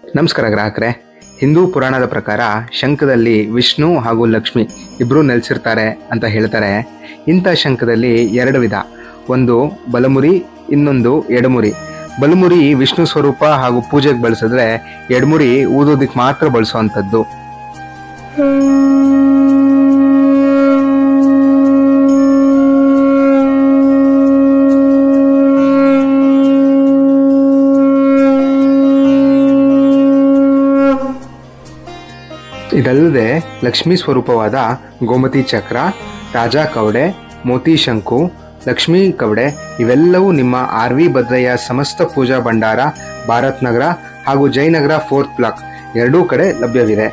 ನಮಸ್ಕಾರ ಗ್ರಾಹಕರೇ. ಹಿಂದೂ ಪುರಾಣದ ಪ್ರಕಾರ ಶಂಖದಲ್ಲಿ ವಿಷ್ಣು ಹಾಗೂ ಲಕ್ಷ್ಮಿ ಇಬ್ಬರು ನೆಲೆಸಿರ್ತಾರೆ ಅಂತ ಹೇಳ್ತಾರೆ. ಇಂಥ ಶಂಖದಲ್ಲಿ ಎರಡು ವಿಧ, ಒಂದು ಬಲಮುರಿ, ಇನ್ನೊಂದು ಎಡಮುರಿ. ಬಲಮುರಿ ವಿಷ್ಣು ಸ್ವರೂಪ ಹಾಗೂ ಪೂಜೆಗೆ ಬಳಸಿದ್ರೆ, ಎಡಮುರಿ ಊದೋದಿಕ್ಕೆ ಮಾತ್ರ ಬಳಸುವಂಥದ್ದು. ಇದಲ್ಲದೆ ಲಕ್ಷ್ಮೀ ಸ್ವರೂಪವಾದ ಗೋಮತಿ ಚಕ್ರ, ರಾಜ ಕವಡೆ, ಮೋತಿ ಶಂಕು, ಲಕ್ಷ್ಮೀ ಕವಡೆ ಇವೆಲ್ಲವೂ ನಿಮ್ಮ RV ಭದ್ರಯ್ಯ ಸಮಸ್ತ ಪೂಜಾ ಭಂಡಾರ, ಭಾರತ್ ನಗರ ಹಾಗೂ ಜಯನಗರ 4th ಬ್ಲಾಕ್ ಎರಡೂ ಕಡೆ ಲಭ್ಯವಿದೆ.